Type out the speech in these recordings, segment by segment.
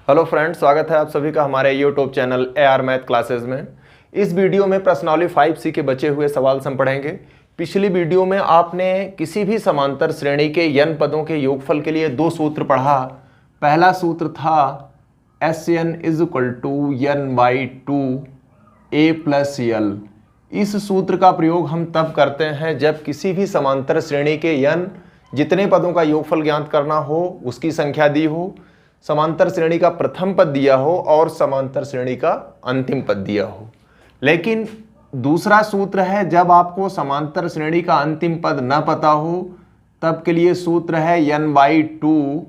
Hello friends, स्वागत है आप सभी का हमारे YouTube channel AR math classes में। इस वीडियो में प्रश्नावली 5C के बचे हुए सवाल हम पढ़ेंगे। पिछली वीडियो में आपने किसी भी समांतर श्रेणी के n पदों के योगफल के लिए दो सूत्र पढ़ा। पहला सूत्र था SN = n/2 a + l। इस सूत्र का प्रयोग हम तब करते हैं जब किसी भी समांतर श्रेणी के n जितने पदों का योगफल ज्ञात करना हो उसकी संख्या दी हो, समांतर श्रेणी का प्रथम पद दिया हो और समांतर श्रेणी का अंतिम पद दिया हो। लेकिन दूसरा सूत्र है जब आपको समांतर श्रेणी का अंतिम पद न पता हो, तब के लिए सूत्र है n/2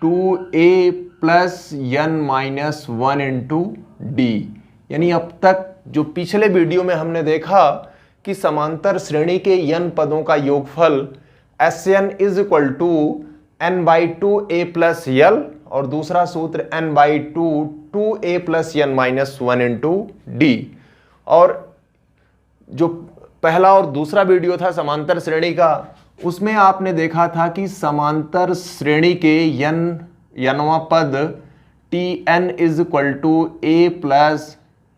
2a + n - 1 × d। यानी अब तक जो पिछले वीडियो में हमने देखा कि समांतर श्रेणी के n पदों का योगफल SN = n/2 a + l और दूसरा सूत्र n/2 2a + n - 1 × d। और जो पहला और दूसरा वीडियो था समांतर श्रेणी का, उसमें आपने देखा था कि समांतर श्रेणी के nवां पद Tn = a +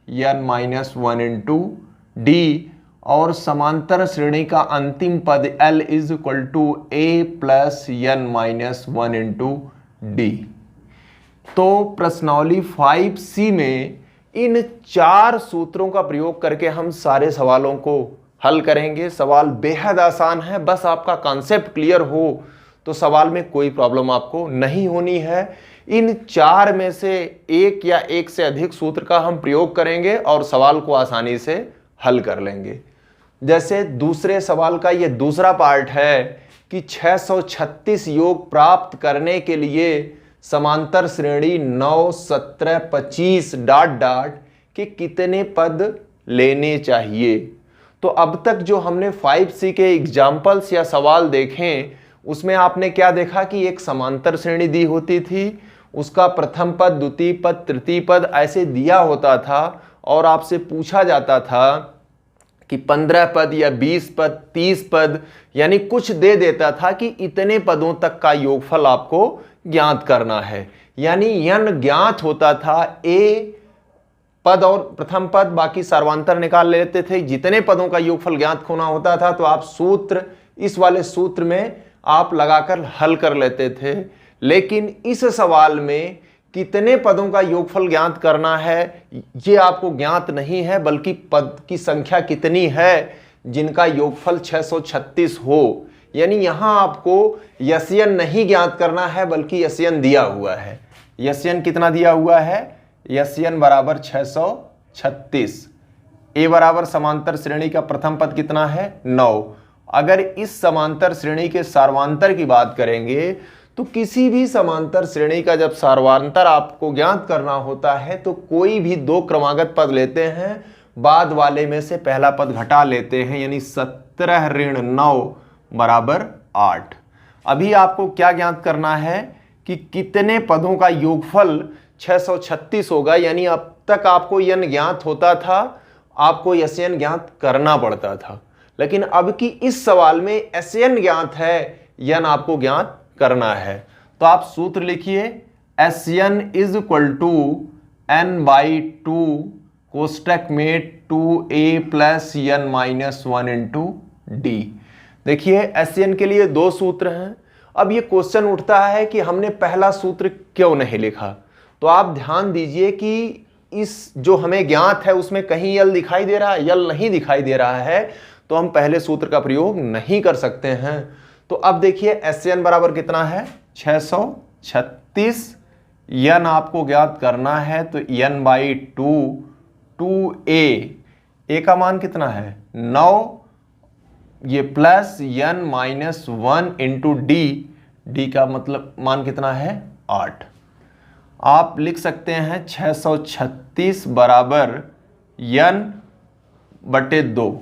n - 1 × d और समांतर श्रेणी का अंतिम पद L = a + n - 1 × d। तो प्रश्नावली 5C में इन चार सूत्रों का प्रयोग करके हम सारे सवालों को हल करेंगे। सवाल बेहद आसान है, बस आपका कॉन्सेप्ट क्लियर हो तो सवाल में कोई प्रॉब्लम आपको नहीं होनी है। इन चार में से एक या एक से अधिक सूत्र का हम प्रयोग करेंगे और सवाल को आसानी से हल कर लेंगे। जैसे दूसरे सवाल का ये दूसरा पार्ट है कि 636 योग प्राप्त करने के लिए समांतर श्रेणी 9 17 25 ... के कितने पद लेने चाहिए। तो अब तक जो हमने 5C के एग्जाम्पल्स या सवाल देखें उसमें आपने क्या देखा कि एक समांतर श्रेणी दी होती थी, उसका प्रथम पद, द्वितीय पद, तृतीय पद ऐसे दिया होता था और आपसे पूछा जाता था कि 15 पद या 20 पद, 30 पद, यानी कुछ दे देता था कि इतने पदों तक का योगफल आपको ज्ञात करना है। यानी n ज्ञात होता था, a पद और प्रथम पद, बाकी सर्वांतर निकाल लेते थे। जितने पदों का योगफल ज्ञात होना होता था तो आप सूत्र, इस वाले सूत्र में आप लगाकर हल कर लेते थे। लेकिन इस सवाल में कितने पदों का योगफल ज्ञात करना है ये आपको ज्ञात नहीं है, बल्कि पद की संख्या कितनी है जिनका योगफल 636 हो। यानी यहां आपको यस्यन नहीं ज्ञात करना है बल्कि यस्यन दिया हुआ है। यस्यन कितना दिया हुआ है? यस्यन = 636। ए बराबर समांतर श्रेणी का प्रथम पद कितना है? 9। अगर इस समांतर श्रेणी के सार्वांतर की बात करेंगे तो किसी भी समांतर श्रेणी का जब सार्वांतर आपको ज्ञात करना होता है तो कोई भी दो क्रमागत पद लेते हैं, बाद वाले में से पहला पद घटा लेते हैं। यानी 17 - 9 = 8। अभी आपको क्या ज्ञात करना है कि कितने पदों का योगफल 636 होगा। यानी अब तक आपको n ज्ञात होता था, आपको SN ज्ञात करना पड़ता था, लेकिन अब की इस सवाल में SN ज्ञात है, n आपको ज्ञात करना है। तो आप सूत्र लिखिए, SN = n/2 कोष्टक में 2a + n - 1 × d। देखिए SN के लिए दो सूत्र हैं। अब ये क्वेश्चन उठता है कि हमने पहला सूत्र क्यों नहीं लिखा। तो आप ध्यान दीजिए कि इस जो हमें ज्ञात है उसमें कहीं यल दिखाई दे रहा है, यल नहीं दिखाई दे रहा है, तो हम पहले सूत्र का प्रयोग नहीं कर सकते हैं। तो अब देखिए SN बराबर कितना है? 636। n आपको ज्ञात करना है तो n/2 2a, a का मान कितना है? 9, ये प्लस n - 1 × d, d का मतलब मान कितना है? 8। आप लिख सकते हैं 636 = n/2।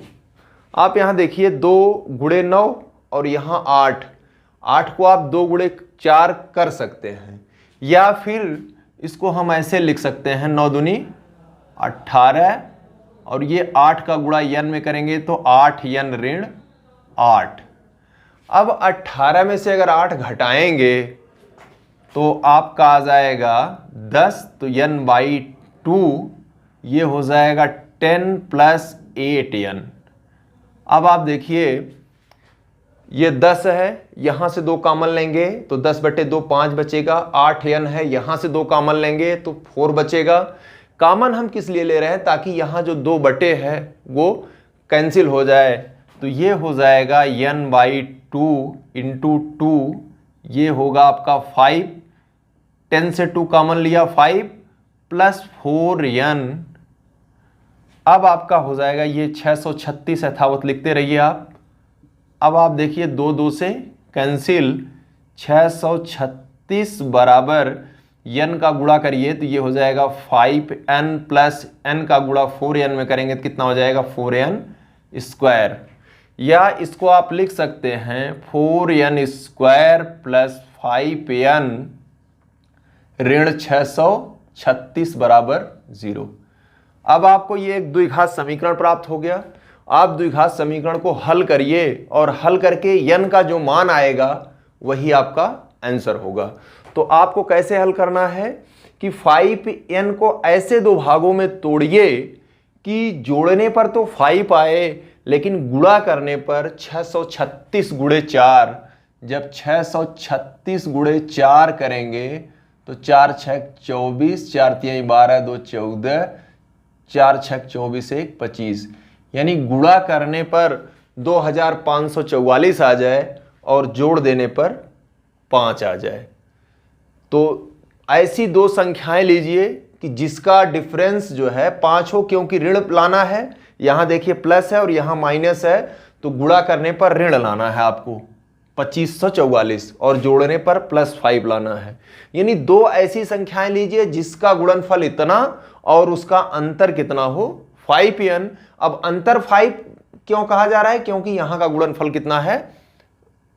आप यहां देखिए 2 × 9 और यहां 8। 8 को आप 2 × 4 कर सकते हैं, या फिर इसको हम ऐसे लिख सकते हैं 9 दूनी 18 और ये 8 का गुणा n में करेंगे तो 8n - 8। अब 18 में से अगर 8 घटाएंगे तो आपका आ जाएगा 10, तो n/2 ये हो जाएगा 10 + 8n। अब आप देखिए ये 10 है, यहां से 2 कॉमन लेंगे तो 10/2 5 बचेगा। 8n है, यहां से 2 कॉमन लेंगे तो 4 बचेगा। कॉमन हम किस लिए ले रहे हैं, ताकि यहां जो 2 बटे है वो कैंसिल हो जाए। तो ये हो जाएगा n/2 × 2, ये होगा आपका 5, 10 से 2 कॉमन लिया 5 + 4n। अब आपका हो जाएगा ये 636, यथावत लिखते रहिए आप। अब आप देखिए 2 2 से कैंसिल, 636 बराबर n का गुणा करिए तो ये हो जाएगा 5n + n का गुणा 4n में करेंगे तो कितना हो जाएगा 4n²। या इसको आप लिख सकते हैं 4n² + 5n ऋण 636 बराबर 0। अब आपको ये एक द्विघात समीकरण प्राप्त हो गया। आप द्विघात समीकरण को हल करिए और हल करके n का जो मान आएगा वही आपका आंसर होगा। तो आपको कैसे हल करना है कि 5n को ऐसे 2 भागों में तोड़िए कि जोड़ने पर तो 5 आए लेकिन गुणा करने पर 636 × 4। जब 636 × 4 करेंगे तो 4 × 6 = 24, 4 × 3 = 12, 2 = 14, 4 × 6 = 24, 1 = 25। यानी गुणा करने पर 2544 आ जाए और जोड़ देने पर 5 आ जाए। तो ऐसी 2 संख्याएं लीजिए कि जिसका डिफरेंस जो है 5 हो, क्योंकि ऋण लाना है। यहां देखिए प्लस है और यहां माइनस है, तो गुणा करने पर ऋण लाना है आपको 2544 और जोड़ने पर +5 लाना है। यानी 2 ऐसी संख्याएं लीजिए जिसका गुणनफल इतना और उसका अंतर कितना हो 5n। अब अंतर 5 क्यों कहा जा रहा है, क्योंकि यहां का गुणनफल कितना है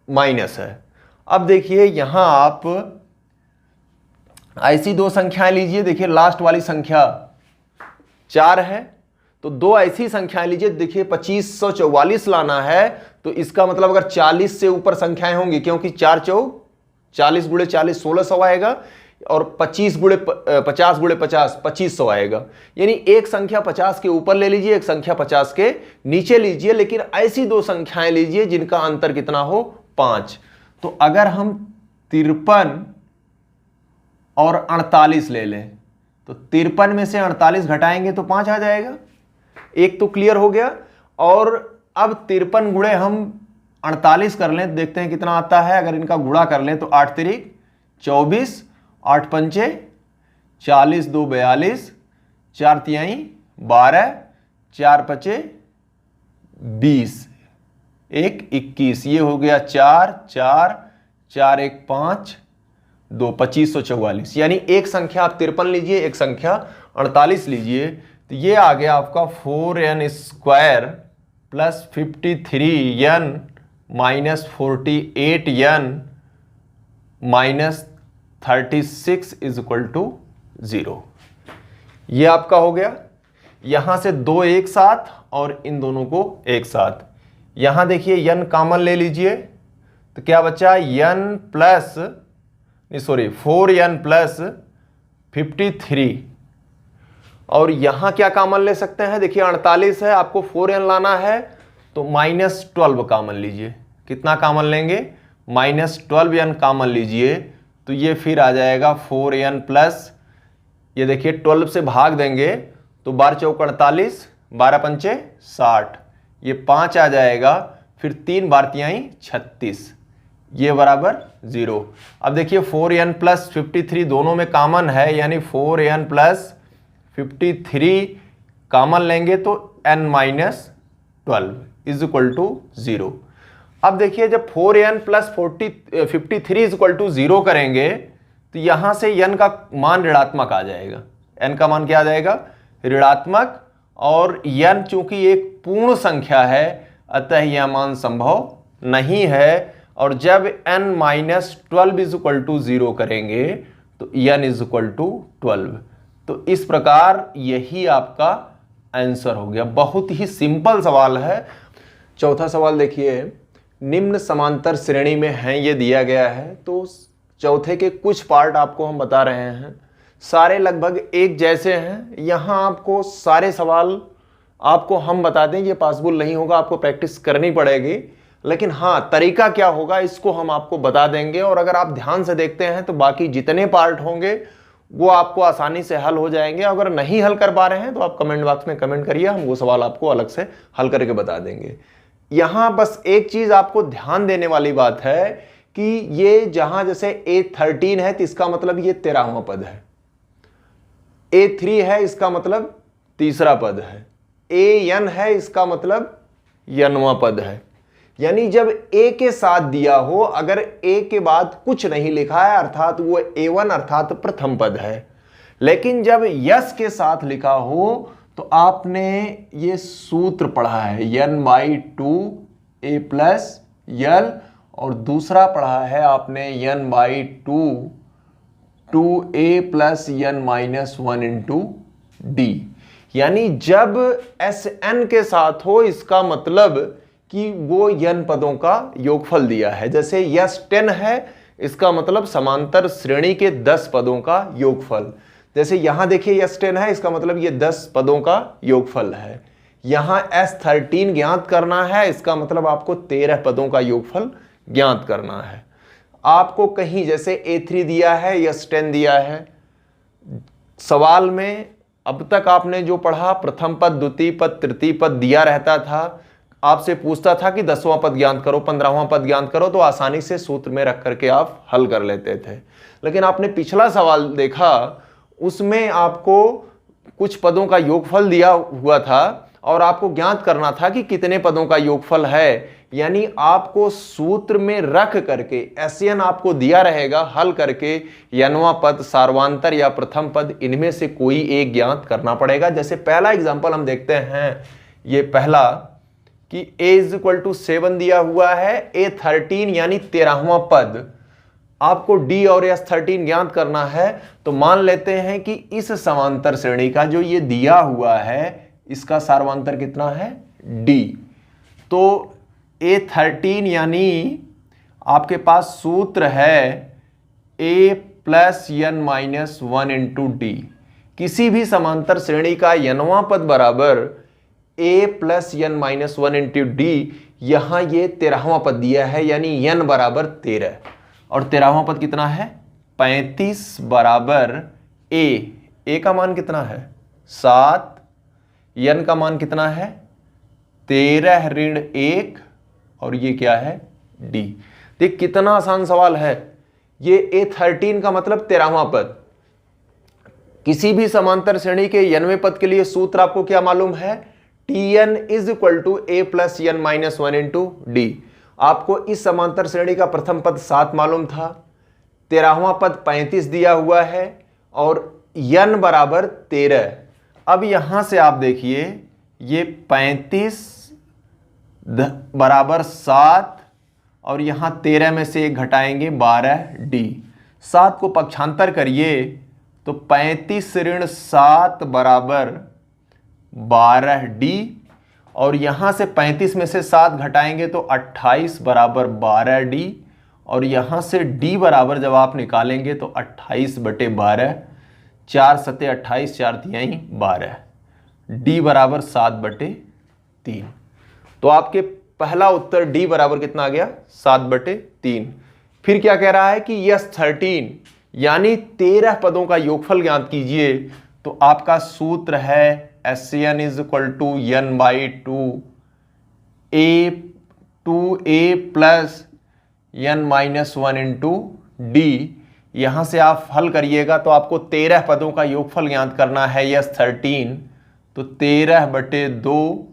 माइनस है। अब देखिए यहां आप ऐसी 2 संख्याएं लीजिए। देखिए लास्ट वाली संख्या 4 है, तो 2 ऐसी संख्याएं लीजिए। देखिए 2544 लाना है, तो इसका मतलब अगर 40 से ऊपर संख्याएं होंगी, क्योंकि 4 × 40 × 40 1600 आएगा और 50 × 50 2500 आएगा। यानी एक संख्या 50 के ऊपर ले लीजिए, एक संख्या 50 के नीचे लीजिए, लेकिन ऐसी 2 संख्याएं लीजिए जिनका अंतर कितना हो 5। तो अगर हम 53 और 48 ले लें तो 53 में से 48 घटाएंगे तो 5 आ जाएगा। एक तो क्लियर हो गया। और अब 53 गुणे हम 48 कर लें, देखते हैं कितना आता है। अगर इनका गुणा कर लें तो 8 × 3 = 24, 8 × 5 = 40, 2 = 42, 4 × 3 = 12, 4 × 5 = 20, 1 = 21। ये हो गया 4 4 4 1 5 2 2544। यानी एक संख्या आप 53 लीजिए, एक संख्या 48 लीजिए, तो ये आ गया आपका 4n² + 53n - 48n - 36 = 0। ये आपका हो गया। यहां से 2 एक साथ और इन दोनों को एक साथ। यहां देखिए n कॉमन ले लीजिए, तो क्या बचा 4n + 53। और यहां क्या कॉमन ले सकते हैं, देखिए 48 है, आपको 4n लाना है तो -12 कॉमन लीजिए। कितना कॉमन लेंगे -12n कॉमन लीजिए, तो ये फिर आ जाएगा 4n प्लस, ये देखिए 12 से भाग देंगे तो 12 × 4 = 48, 12 × 5 = 60, ये 5 आ जाएगा, फिर 3 × 3 = 36, ये बराबर 0। अब देखिए 4n + 53 दोनों में कॉमन है, यानी 4n + 53 कॉमन लेंगे तो n - 12 = 0। अब देखिए जब 4n + 53 = 0 करेंगे तो यहां से n का मान ऋणात्मक आ जाएगा। n का मान क्या आ जाएगा ऋणात्मक, और n चूंकि एक पूर्ण संख्या है अतः यह मान संभव नहीं है। और जब n - 12 = 0 करेंगे तो n = 12। तो इस प्रकार यही आपका आंसर हो गया। बहुत ही सिंपल सवाल है। चौथा सवाल देखिए, निम्न समांतर श्रेणी में हैं ये दिया गया है, तो चौथे के कुछ पार्ट आपको हम बता रहे हैं, सारे लगभग एक जैसे हैं। यहाँ आपको सारे सवाल आपको हम बता दें ये पॉसिबल नहीं होगा, आपको प्रैक्टिस करनी पड़ेगी। लेकिन हाँ, तरीका क्या होगा इसको हम आपको बता देंगे, और अगर आप ध्यान से देखते हैं तो बाकी जितने पार्ट होंगे वो आपको आसानी से हल हो जाएंगे। अगर नहीं हल कर पा रहे हैं तो आप कमेंट बॉक्स में कमेंट करिए, हम वो सवाल आपको अलग से हल करके बता देंगे। यहाँ बस एक चीज आपको ध्यान देने वाली बात है कि ये जहां जैसे A13 है तो इसका मतलब ये 13वां पद है, A3 है इसका मतलब तीसरा पद है, AN है इसका मतलब यनवां पद है। यानी जब A के साथ दिया हो, अगर A के बाद कुछ नहीं लिखा है अर्थात वो A1 अर्थात प्रथम पद है। लेकिन जब यस के साथ लिखा हो तो आपने ये सूत्र पढ़ा है n/2 A प्लस यल, और दूसरा पढ़ा है आपने n/2 2A plus n-1 into D. यानी जब Sn के साथ हो इसका मतलब कि वो n पदों का योगफल दिया है। जैसे यस 10 है इसका मतलब समांतर श्रेणी के 10 पदों का योगफल। जैसे यहां देखिए यस 10 है इसका मतलब ये 10 पदों का योगफल है। यहां S13 ज्ञात करना है, इसका मतलब आपको 13 पदों का योगफल ज्ञात करना है। आपको कहीं जैसे A3 दिया है, यस 10 दिया है, सवाल में अब तक आपने जो पढ़ा प्रथम पद, द्वितीय पद, तृतीय पद दिया रहता था। आपसे पूछता था कि 10वां पद ज्ञात करो, 15वां पद ज्ञात करो, तो आसानी से सूत्र में रख करके आप हल कर लेते थे। लेकिन आपने पिछला सवाल देखा, उसमें आपको कुछ पदों का योगफल दिया हुआ था और आपको ज्ञात करना था कि कितने पदों का योगफल है। यानी आपको सूत्र में रख करके Sn आपको दिया रहेगा, हल करके यनवां पद, सार्वांतर या प्रथम पद, इनमें से कोई एक ज्ञात करना पड़ेगा। जैसे पहला एग्जांपल हम देखते हैं, ये पहला कि A = 7 दिया हुआ है, A13 यानी 13वां पद, आपको D और S13 ज्ञात करना है। तो मान लेते हैं कि इस समांतर श्रेणी का जो ये दिया हुआ है इसका सार्वांतर कितना है, D। तो A13 यानी आपके पास सूत्र है A plus n-1 into D. किसी भी समांतर श्रेणी का यनवां पद बराबर A plus n-1 into D. यहां ये 13वां पद दिया है, यानी n बराबर 13, और 13वां पद कितना है 35 बराबर A का मान कितना है 7, n का मान कितना है 13 ऋण 1, और ये क्या है D। देख कितना आसान सवाल है। ये A13 का मतलब 13वां पद। किसी भी समांतर श्रेणी के यनवें पद के लिए सूत्र आपको क्या मालूम है, Tn = A plus n-1 into D. आपको इस समांतर श्रेणी का प्रथम पद 7 मालूम था, 13वां पद 35 दिया हुआ है, और n बराबर 13। अब यहां से आप देखिए ये 35 बराबर 7, और यहां 13 में से 1 घटाएंगे 12D। 7 को पक्षांतर करिए तो 35 ऋण 7 बराबर 12D, और यहां से 35 में से 7 घटाएंगे तो 28 बराबर 12D, और यहां से D बराबर जब आप निकालेंगे तो 28/12, 4 सते 28, 4 तिहाई 12, D बराबर 7/3। तो आपके पहला उत्तर D बराबर कितना आ गया 7/3। फिर क्या कह रहा है कि यस 13 यानी 13 पदों का योगफल ज्ञात कीजिए। तो आपका सूत्र है Sn = n/2 2A plus n-1 into D. यहां से आप हल करिएगा तो आपको 13 पदों का योगफल ज्ञात करना है यस 13। तो 13/2,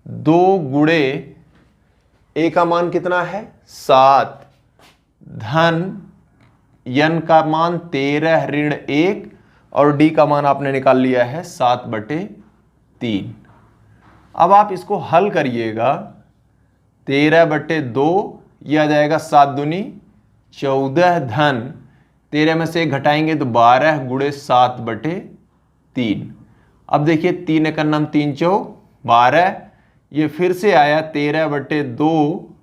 2 गुणे A का मान कितना है 7, धन n का मान 13 ऋण 1, और D का मान आपने निकाल लिया है 7/3। अब आप इसको हल करिएगा, 13/2 यह आ जाएगा 7 दूनी 14, धन 13 में से 1 घटाएंगे तो 12 गुणे 7/3। अब देखिए 3 का नाम 3 चौ 12, ये फिर से आया 13/2,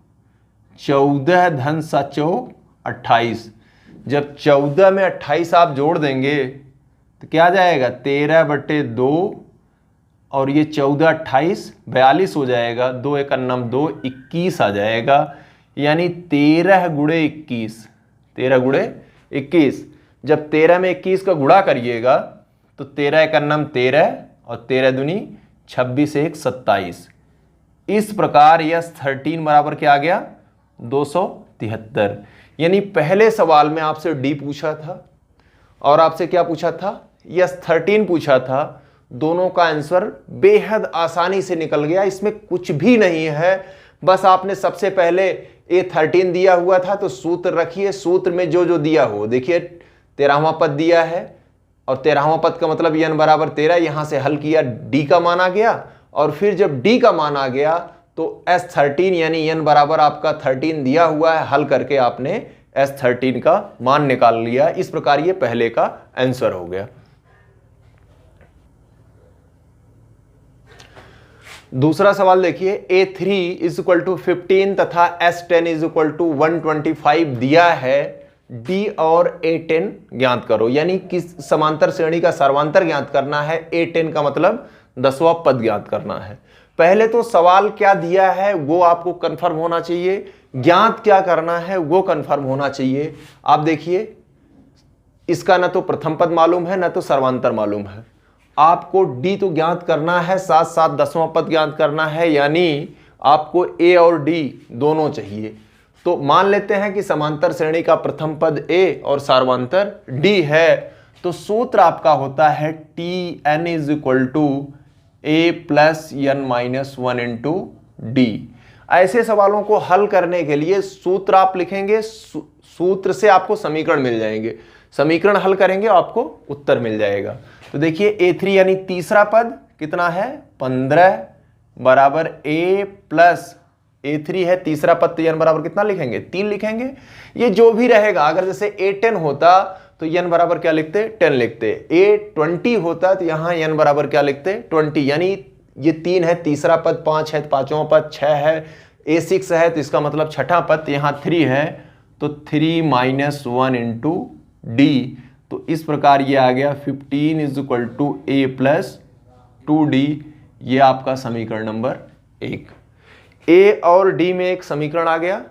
14 धन 7 चौ 28। जब 14 में 28 आप जोड़ देंगे तो क्या आ जाएगा 13/2 और ये 14 28 42 हो जाएगा, 2 1 9 2 21 आ जाएगा। यानी 13 गुणे 21, 13 गुणे 21। जब 13 में 21 का गुणा करिएगा तो 13 1 9 13 और 13 दूनी 26 1 27। इस प्रकार यस 13 बराबर क्या आ गया 273। यानी पहले सवाल में आपसे डी पूछा था और आपसे क्या पूछा था, यस 13 पूछा था। दोनों का आंसर बेहद आसानी से निकल गया, इसमें कुछ भी नहीं है। बस आपने सबसे पहले A13 दिया हुआ था तो सूत्र रखिए, सूत्र में जो जो दिया हो, देखिए 13वां पद दिया है और 13वां पद का मतलब n बराबर 13, यहां से हल किया, d का मान आ गया और फिर जब d का मान आ गया तो S13 यानी n बराबर आपका 13 दिया हुआ है, हल करके आपने S13 का मान निकाल लिया। इस प्रकार ये पहले का आंसर हो गया। दूसरा सवाल देखिए, A3 इज इक्वल टू 15 तथा S10 इज इक्वल टू 125 दिया है, D और A10 ज्ञात करो। यानी किस समांतर श्रेणी का सर्वांतर ज्ञात करना है, A10 का मतलब 10वां पद ज्ञात करना है। पहले तो सवाल क्या दिया है वो आपको कंफर्म होना चाहिए, ज्ञात क्या करना है वो कंफर्म होना चाहिए। आप देखिए इसका ना तो प्रथम पद मालूम है ना तो सर्वांतर मालूम है, आपको डी तो ज्ञात करना है, साथ साथ 10वां पद ज्ञात करना है, यानी आपको ए और डी दोनों चाहिए। तो मान लेते हैं कि समांतर श्रेणी का प्रथम पद ए और सर्वांतर डी है, तो सूत्र आपका होता है T N is equal to A plus N minus 1 into D. ऐसे सवालों को हल करने के लिए सूत्र आप लिखेंगे, सूत्र से आपको समीकरण मिल जाएंगे, समीकरण हल करेंगे आपको उत्तर मिल जाएगा। तो देखिए A3 यानी तीसरा पद कितना है 15 बराबर A प्लस A3 है तीसरा पद, तो n बराबर कितना लिखेंगे 3 लिखेंगे। ये जो भी रहेगा, अगर जैसे A10 होता तो n बराबर क्या लिखते 10 लिखते, A20 होता तो यहां n बराबर क्या लिखते 20। यानी ये 3 है तीसरा पद, 5 है पांचवा पद, 6 है, A6 है तो इसका मतलब छठा पद, यहां 3 है तो 3 माइनस 1 इंटू डी। तो इस प्रकार ये आ गया 15 is equal to A plus 2d। ये आपका समीकरण नंबर 1। ए और डी में एक समीकरण आ गया।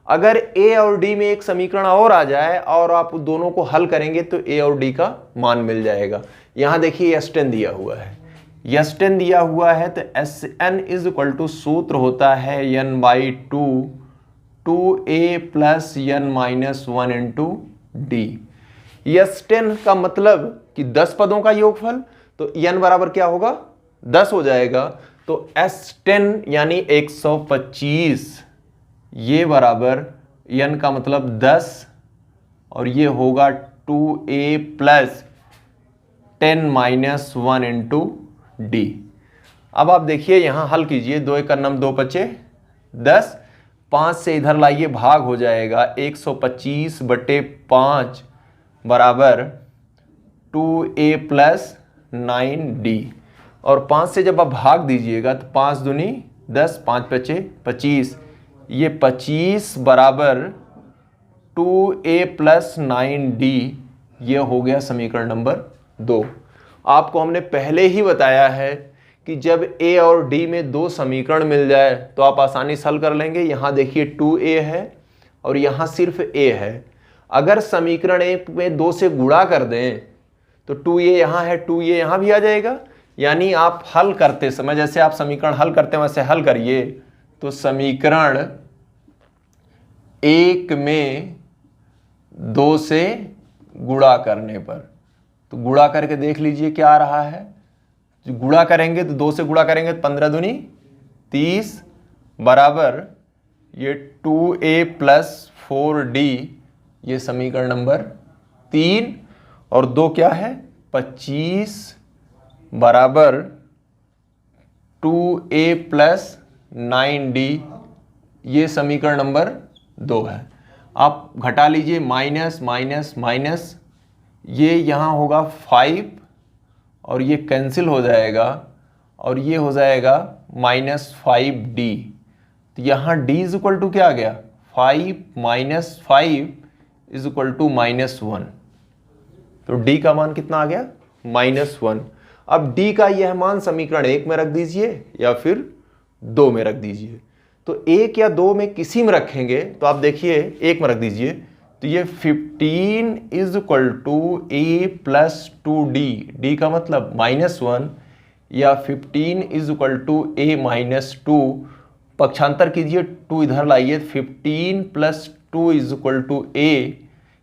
अगर ए और डी में एक समीकरण और आ जाए और आप दोनों को हल करेंगे तो ए और डी का मान मिल जाएगा। यहां देखिए S10 दिया हुआ है, S10 दिया हुआ है तो Sn इज इक्वल टू सूत्र होता है n/2 2a plus n minus 1 into D. S10 का मतलब कि 10 पदों का योगफल, तो n बराबर क्या होगा 10 हो जाएगा। तो S10 यानी 125, ये बराबर n का मतलब 10 और ये होगा 2a plus 10 minus 1 into D. अब आप देखिए यहां हल कीजिए, 2 1 9 2 बचे 10, 5 से इधर लाइए भाग हो जाएगा, 125/5 बराबर 2a प्लस 9d। और 5 से जब आप भाग दीजिएगा तो 5 दूनी 10, 5 बचे 25, ये 25 बराबर 2a प्लस 9d। ये हो गया समीकरण नंबर 2। आपको हमने पहले ही बताया है कि जब a और d में दो समीकरण मिल जाए तो आप आसानी से हल कर लेंगे। यहाँ देखिए 2a है और यहाँ सिर्फ a है। अगर समीकरण एक में 2 से गुणा कर दें तो 2a यहाँ है, 2a यहाँ भी आ जाएगा। यानी आप हल करते समय जैसे आप समीकरण हल करते हैं वैसे हल करिए, तो समीकरण एक में 2 से गुणा करने पर, तो गुणा करके देख लीजिए क्या आ रहा है। जो गुणा करेंगे तो 2 से गुणा करेंगे तो 15 दूनी 30 बराबर ये 2a प्लस 4d। ये समीकरण नंबर 3 और 2 क्या है 25 बराबर 2a प्लस 9d। ये समीकरण नंबर 2 है। आप घटा लीजिए, माइनस माइनस माइनस, ये यहाँ होगा 5 और ये कैंसिल हो जाएगा और ये हो जाएगा -5d। तो यहाँ d इज इक्वल टू क्या आ गया 5 माइनस 5, इज इक्वल टू -1। तो d का मान कितना आ गया? -1। अब d का यह मान समीकरण 1 में रख दीजिए या फिर 2 में रख दीजिए। तो 1 या 2 में किसी में रखेंगे तो आप देखिए 1 में रख दीजिए, तो ये 15 is equal to a plus 2d, d का मतलब -1, या 15 is equal to a minus 2, पक्षांतर कीजिए, 2 इधर लाइए, 15 plus 2 is equal to a,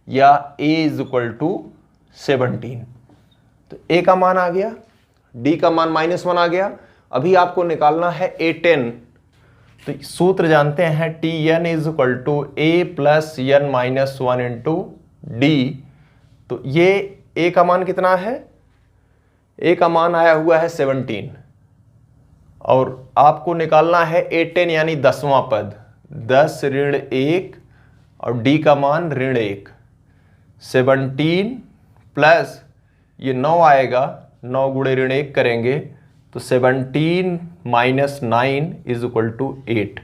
या a इज इक्वल टू 17। तो a का मान आ गया, d का मान -1 आ गया। अभी आपको निकालना है a10। तो सूत्र जानते हैं Tn is equal to a plus n minus 1 into D. तो ये a का मान कितना है? a का मान आया हुआ है 17, और आपको निकालना है a10 यानी 10वां पद, 10 ऋण 1 और d का मान ऋण 1। 17 प्लस ये 9 आएगा, 9 गुणे ऋण 1 करेंगे तो 17 माइनस 9 इज इक्वल टू 8।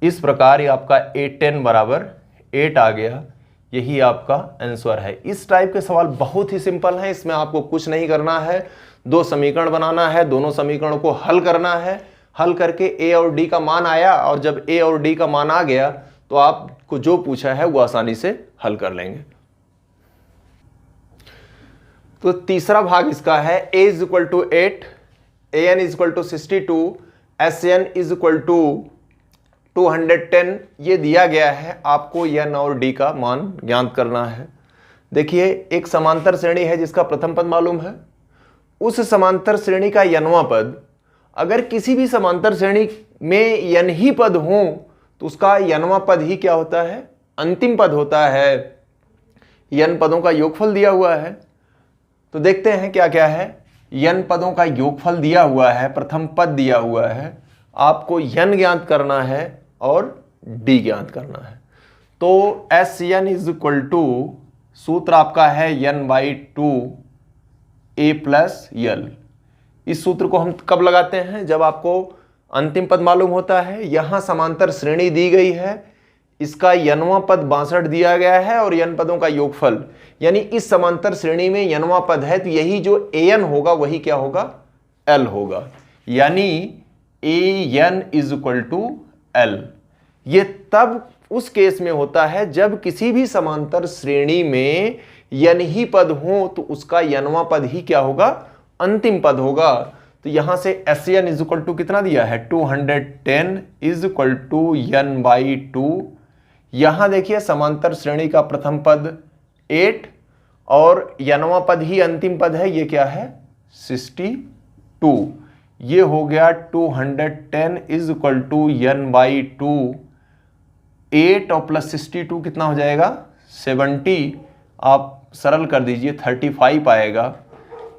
इस प्रकार ये आपका a10 बराबर 8 आ गया। यही आपका आंसर है। इस टाइप के सवाल बहुत ही सिंपल हैं, इसमें आपको कुछ नहीं करना है। 2 समीकरण बनाना है, दोनों समीकरणों को हल करना है। हल करके a और d का मान आया, और जब a और d का मान आ गया तो आपको जो पूछा है वो आसानी से हल कर लेंगे। तो तीसरा भाग इसका है a is equal to 8, an is equal to 62, sn is equal to 210। ये दिया गया है, आपको n और d का मान ज्ञात करना है। देखिए एक समांतर श्रेणी है जिसका प्रथम पद मालूम है। उस समांतर श्रेणी का nवां पद, अगर किसी भी समांतर श्रेणी में n ही पद हो तो उसका nवां पद ही क्या होता है? अंतिम पद होता है। n पदों का योगफल दिया हुआ है, तो देखते हैं क्या क्या है। n पदों का योगफल दिया हुआ है, प्रथम पद दिया हुआ है, आपको n ज्ञात करना है और d ज्ञात करना है। तो Sn इज इक्वल टू, सूत्र आपका है n/2 a प्लस l। इस सूत्र को हम कब लगाते हैं? जब आपको अंतिम पद मालूम होता है। यहां समांतर श्रेणी दी गई है, इसका nवां पद 62 दिया गया है और n पदों का योगफल, यानी इस समांतर श्रेणी में nवां पद है, तो यही जो an होगा वही क्या होगा? l होगा, यानी an is equal to l। ये तब उस केस में होता है जब किसी भी समांतर श्रेणी में n ही पद हो तो उसका nवां पद ही क्या होगा? अंतिम पद होगा। तो यहां से Sn इज इक्वल टू कितना दिया है? 210 इज इक्वल टू n/2। यहां देखिए समांतर श्रेणी का प्रथम पद 8 और nवां पद ही अंतिम पद है, ये क्या है? 62। ये हो गया 210 इज इक्वल टू n/2। 8 और प्लस 62 कितना हो जाएगा? 70। आप सरल कर दीजिए, 35 आएगा।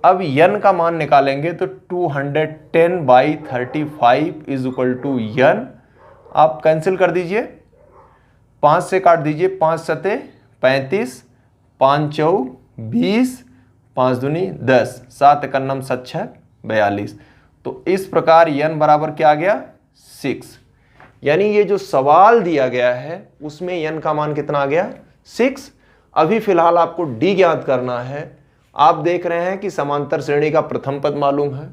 अब n का मान निकालेंगे तो 210/35 इज इक्वल टू n। आप कैंसिल कर दीजिए, 5 से काट दीजिए, 5 सते 35, 5 चौ 20, 5 दूनी 10, 7 एकन्नम 7 42। तो इस प्रकार n बराबर क्या आ गया? 6। यानी ये जो सवाल दिया गया है उसमें n का मान कितना आ गया? 6। अभी फिलहाल आपको d ज्ञात करना है। आप देख रहे हैं कि समांतर श्रेणी का प्रथम पद मालूम है,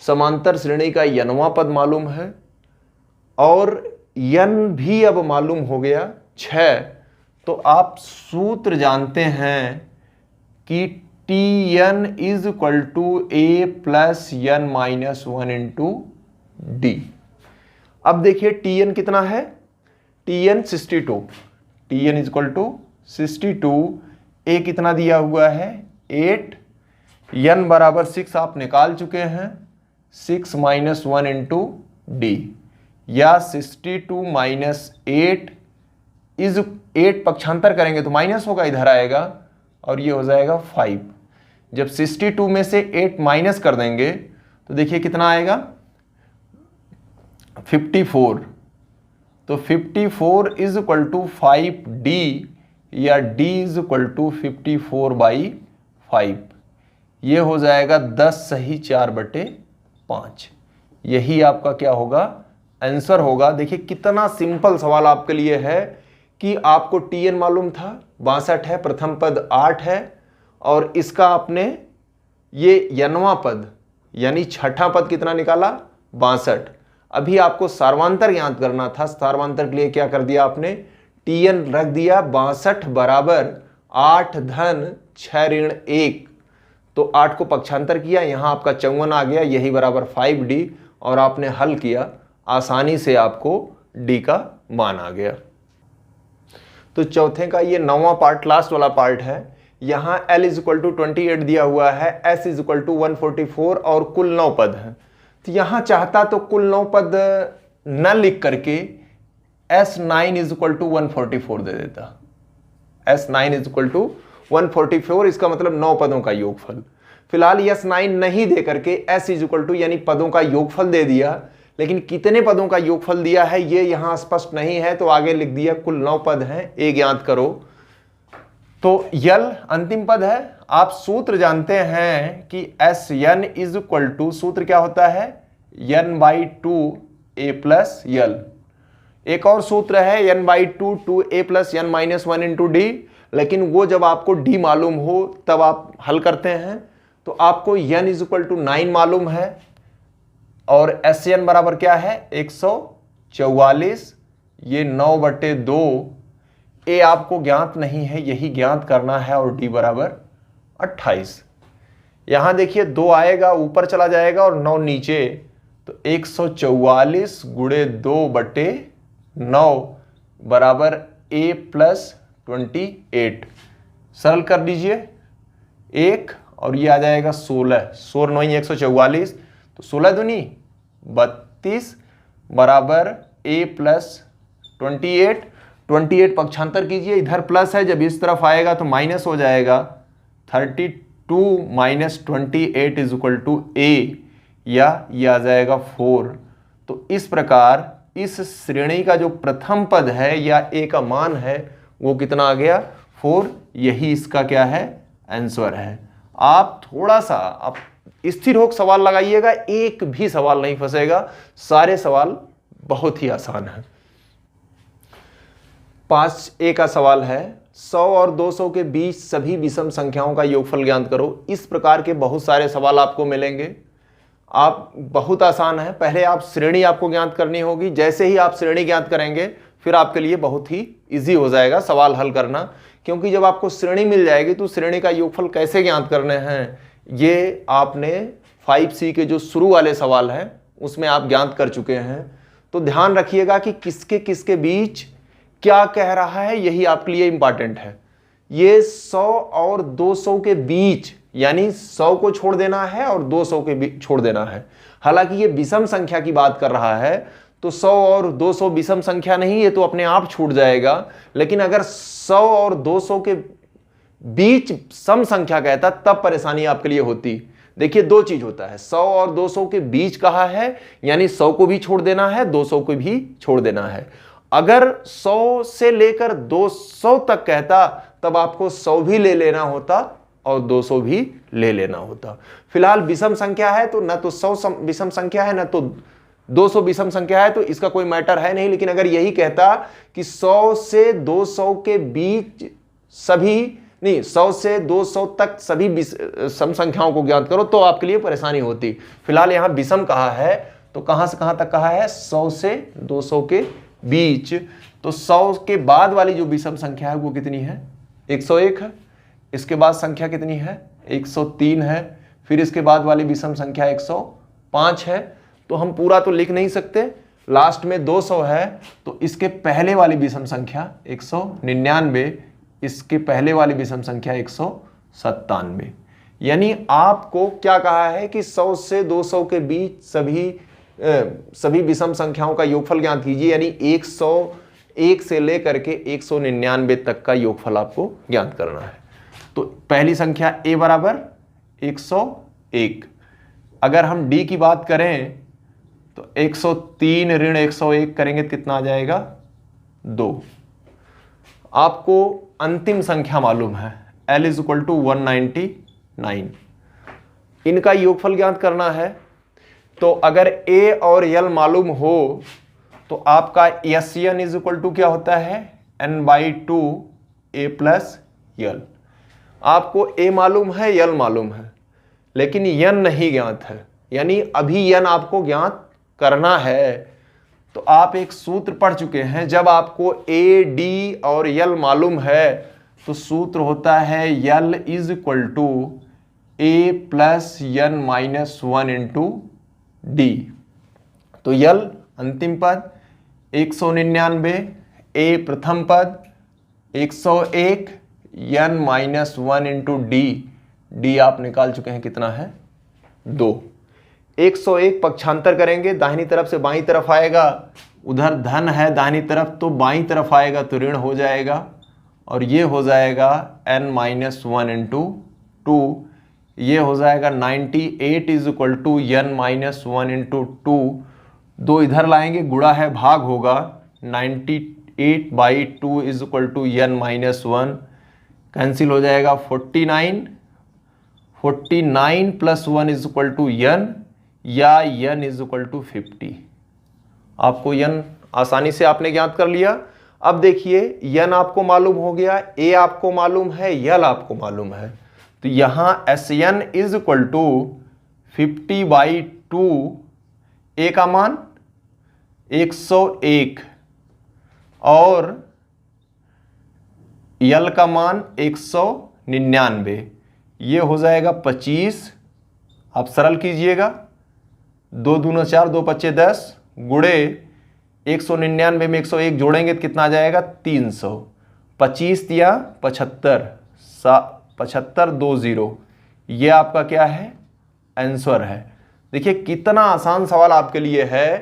समांतर श्रेणी का nवां पद मालूम है, और n भी अब मालूम हो गया 6। तो आप सूत्र जानते हैं कि Tn is equal to a plus n minus 1 into D. अब देखिए Tn कितना है? Tn 62, Tn is equal to 62। a कितना दिया हुआ है? 8। n बराबर 6 आप निकाल चुके हैं, 6 माइनस 1 इंटू डी, या 62 माइनस 8 इज 8 पक्षांतर करेंगे तो माइनस होगा, इधर आएगा और ये हो जाएगा 5। जब 62 में से 8 माइनस कर देंगे तो देखिए कितना आएगा? 54। तो 54 इज इक्वल टू 5d, या d इज इक्वल टू 54/5। ये हो जाएगा 10 सही 4/5। यही आपका क्या होगा? आंसर होगा। देखिए कितना सिंपल सवाल आपके लिए है कि आपको Tn मालूम था 62 है, प्रथम पद 8 है और इसका आपने ये n वां पद यानी छठा पद कितना निकाला 62। अभी आपको सार्वांतर ज्ञात करना था। सार्वांतर के लिए क्या कर दिया आपने, Tn रख दिया 62 बराबर 8 धन 6 ऋण 1, तो 8 को पक्षांतर किया, यहां आपका 54 आ गया, यही बराबर 5D और आपने हल किया, आसानी से आपको D का मान आ गया। तो चौथे का ये 9वां पार्ट लास्ट वाला पार्ट है। यहां L = 28 दिया हुआ है, S = 144 और कुल 9 पद है। तो यहां चाहता तो कुल 9 पद न लिख करके S9 = 144 दे देता। S9 = 144, इसका मतलब 9 पदों का योगफल। फिलहाल S9 नहीं दे करके S = यानी पदों का योगफल दे दिया, लेकिन कितने पदों का योगफल दिया है ये यहां स्पष्ट नहीं है, तो आगे लिख दिया कुल 9 पद हैं, ए ज्ञात करो। तो यल अंतिम पद है। आप सूत्र जानते हैं कि Sn = सूत्र क्या होता है, n/2 a + l। एक और सूत्र है n/2 2a + n - 1 × d, लेकिन वो जब आपको d मालूम हो तब आप हल करते हैं। तो आपको n = 9 मालूम है और Sn बराबर क्या है 144, ये 9/2, ए आपको ज्ञात नहीं है, यही ज्ञात करना है और d बराबर 28। यहां देखिए 2 आएगा ऊपर चला जाएगा और 9 नीचे, तो 144 गुणे 2/9 बराबर a + 28। सरल कर दीजिए 1 और ये आ जाएगा 16, 16 9 144, तो 16 दूनी 32 बराबर a + 28। 28 पक्षांतर कीजिए, इधर प्लस है, जब इस तरफ आएगा तो माइनस हो जाएगा। 32 - 28 = a, या ये आ जाएगा 4। तो इस प्रकार इस श्रेणी का जो प्रथम पद है या a का मान है वो कितना आ गया 4, यही इसका क्या है आंसर है। आप थोड़ा सा आप स्थिर होकर सवाल लगाइएगा, एक भी सवाल नहीं फंसेगा, सारे सवाल बहुत ही आसान है। 5A का सवाल है 100 और 200 के बीच सभी विषम संख्याओं का योगफल ज्ञात करो। इस प्रकार के बहुत सारे सवाल आपको मिलेंगे। आप बहुत आसान है, पहले आप श्रेणी आपको ज्ञात करनी होगी। जैसे ही आप श्रेणी ज्ञात करेंगे फिर आपके लिए बहुत ही इजी हो जाएगा सवाल हल करना, क्योंकि जब आपको श्रेणी मिल जाएगी तो श्रेणी का योगफल कैसे ज्ञात करने हैं ये आपने 5C के जो शुरू वाले सवाल हैं उसमें आप ज्ञात कर चुके हैं। तो ध्यान रखिएगा कि किसके किसके बीच क्या कह रहा है, यही आपके लिए इंपॉर्टेंट है। ये 100 और 200 के बीच, यानी 100 को छोड़ देना है और 200 के बीच छोड़ देना है। हालांकि ये विषम संख्या की बात कर रहा है, तो 100 और 200 विषम संख्या नहीं, ये तो अपने आप छूट जाएगा। लेकिन अगर 100 और 200 के बीच सम संख्या कहता तब परेशानी आपके लिए होती। देखिए 2 चीज होता है, 100 और 200 के बीच कहा है, यानी 100 को भी छोड़ देना है, 200 को भी छोड़ देना है। अगर 100 से लेकर 200 तक कहता तब आपको 100 भी ले लेना होता और 200 भी ले लेना होता। फिलहाल विषम संख्या है तो न तो 100 विषम संख्या है न तो 200 विषम संख्या है, तो इसका कोई मैटर है नहीं। लेकिन अगर यही कहता कि 100 से 200 के बीच सभी नहीं, 100 से 200 तक सभी सम संख्याओं को ज्ञात करो, तो आपके लिए परेशानी होती। फिलहाल यहां विषम कहा है, तो कहां से कहां तक कहा है 100 से 200 के बीच। तो 100 के बाद वाली जो विषम संख्या है वो कितनी है 101 है। इसके बाद संख्या कितनी है 103 है। फिर इसके बाद वाली विषम संख्या 105 है। तो हम पूरा तो लिख नहीं सकते, लास्ट में 200 है, तो इसके पहले वाली विषम संख्या 199, इसके पहले वाली विषम संख्या 197। यानी आपको क्या कहा है कि 100 से 200 के बीच सभी विषम संख्याओं का योगफल ज्ञात कीजिए, यानी 101 से लेकर के 199 तक का योगफल आपको ज्ञात करना है। तो पहली संख्या a बराबर 101। अगर हम d की बात करें तो 103 ऋण 101 करेंगे तो कितना आ जाएगा 2। आपको अंतिम संख्या मालूम है L = 199। इनका योगफल ज्ञात करना है। तो अगर a और l मालूम हो तो आपका Sn = क्या होता है n/2 a प्लस यल। आपको a मालूम है, यल मालूम है, लेकिन n नहीं ज्ञात है, यानी अभी n आपको ज्ञात करना है। तो आप एक सूत्र पढ़ चुके हैं, जब आपको a, d और यल मालूम है तो सूत्र होता है L is equal to a plus n minus 1 into D. तो यल अंतिम पद 199, a प्रथम पद 101, n माइनस 1 इंटू डी आप निकाल चुके हैं, कितना है 2। 101 पक्षांतर करेंगे, दाहिनी तरफ से बाईं तरफ आएगा, उधर धन है दाहिनी तरफ तो बाईं तरफ आएगा तो ऋण हो जाएगा, और ये हो जाएगा n माइनस 1 इंटू 2, ये हो जाएगा 98 is equal to n minus 1 into 2। 2 इधर लाएंगे, गुणा है भाग होगा, 98/2 is equal to n minus 1, cancel हो जाएगा 49 plus 1 is equal to n, या n इज इक्वल टू 50। आपको n आसानी से आपने ज्ञात कर लिया। अब देखिए n आपको मालूम हो गया, a आपको मालूम है, यल आपको मालूम है, तो यहां Sn is equal to 50/2, a का मान 101 और यल का मान 199, ये हो जाएगा 25। आप सरल कीजिएगा, 2 दूना 4, 2 पच्चे 10, गुड़े 199 में 101 जोड़ेंगे तो कितना आ जाएगा 300। 25 या 75, 7520, ये आपका क्या है आंसर है। देखिए कितना आसान सवाल आपके लिए है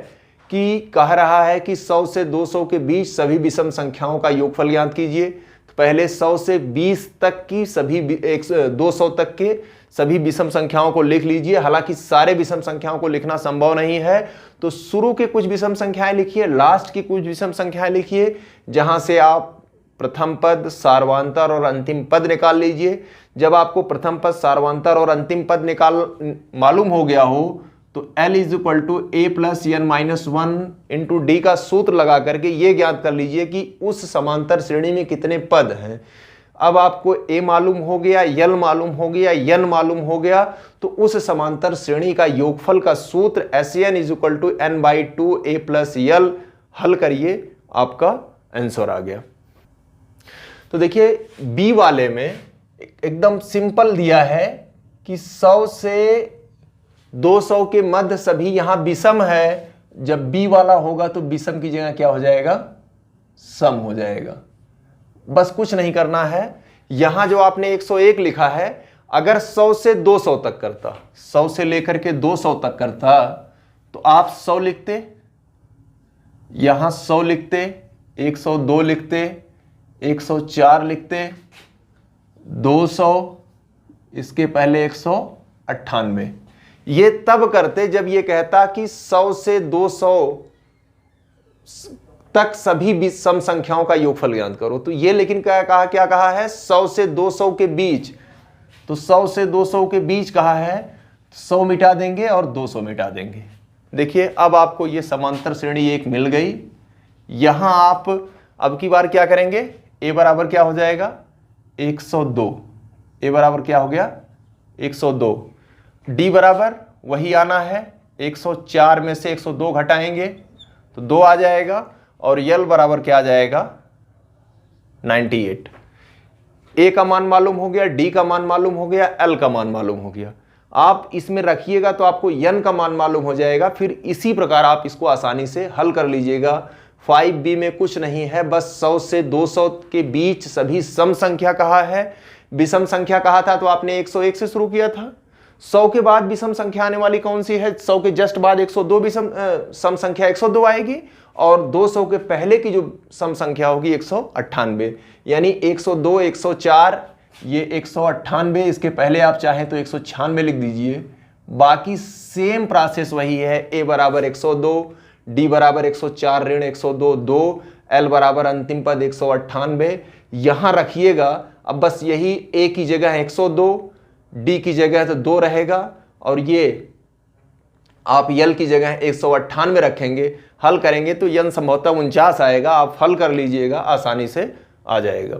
कि कह रहा है कि 100 से 200 के बीच सभी विषम संख्याओं का योगफल ज्ञात कीजिए। तो पहले 100 से 20 तक की सभी 200 तक के सभी विषम संख्याओं को लिख लीजिए। हालांकि सारे विषम संख्याओं को लिखना संभव नहीं है, तो शुरू के कुछ विषम संख्याएं लिखिए, लास्ट की कुछ विषम संख्याएं लिखिए, जहां से आप प्रथम पद, सार्वंतर और अंतिम पद निकाल लीजिए। जब आपको प्रथम पद, सार्वंतर और अंतिम पद मालूम हो गया हो तो L is equal to a plus n minus 1 into D का सूत्र लगा करके ये ज्ञात कर लीजिए कि उस समांतर श्रेणी में कितने पद हैं। अब आपको a मालूम हो गया, यल मालूम हो गया, n मालूम हो गया, तो उस समांतर श्रेणी का योगफल का सूत्र Sn is equal to n/2 a plus L, हल करिए, आपका आंसर आ गया। तो देखिए बी वाले में एकदम सिंपल दिया है कि 100 से 200 के मध्य सभी यहां विषम है। जब बी वाला होगा तो विषम की जगह क्या हो जाएगा, सम हो जाएगा। बस कुछ नहीं करना है। यहां जो आपने 101 लिखा है, अगर 100 से 200 तक करता, 100 से लेकर के 200 तक करता, तो आप 100 लिखते, यहां 100 लिखते, 102 लिखते, 104 लिखते, 200, इसके पहले 198। ये तब करते जब ये कहता कि 100 से 200 तक सभी विषम संख्याओं का योगफल ज्ञात करो। तो ये लेकिन क्या कहा है, 100 से 200 के बीच। तो 100 से 200 के बीच कहा है, 100 मिटा देंगे और 200 मिटा देंगे। देखिए अब आपको ये समांतर श्रेणी एक मिल गई। यहां आप अब की बार क्या करेंगे, a बराबर क्या हो जाएगा 102, a बराबर क्या हो गया 102, d बराबर वही आना है, 104 में से 102 घटाएंगे तो 2 आ जाएगा, और यल बराबर क्या आ जाएगा 98। a का मान मालूम हो गया, d का मान मालूम हो गया, l का मान मालूम हो गया। आप इसमें रखिएगा तो आपको n का मान मालूम हो जाएगा। फिर इसी प्रकार आप इसको आसानी से हल कर लीजिएगा। 5b में कुछ नहीं है, बस 100 से 200 के बीच सभी सम संख्या कहा है। विषम संख्या कहा था तो आपने 101 से शुरू किया था। 100 के बाद विषम संख्या आने वाली कौन सी है, 100 के जस्ट बाद 102 विषम सम संख्या 102 आएगी, और 200 के पहले की जो सम संख्या होगी 198, यानी 102, 104, ये 198, इसके पहले आप चाहें तो 196 लिख दीजिए। बाकी सेम प्रोसेस वही है, a बराबर 102, d बराबर 104 ऋण 102 2, l बराबर अंतिम पद 198 यहां रखिएगा। अब बस यही a की जगह 102, d की जगह तो 2 रहेगा, और ये आप यल की जगह 198 रखेंगे, हल करेंगे तो यन संभवतः 49 आएगा। आप हल कर लीजिएगा, आसानी से आ जाएगा।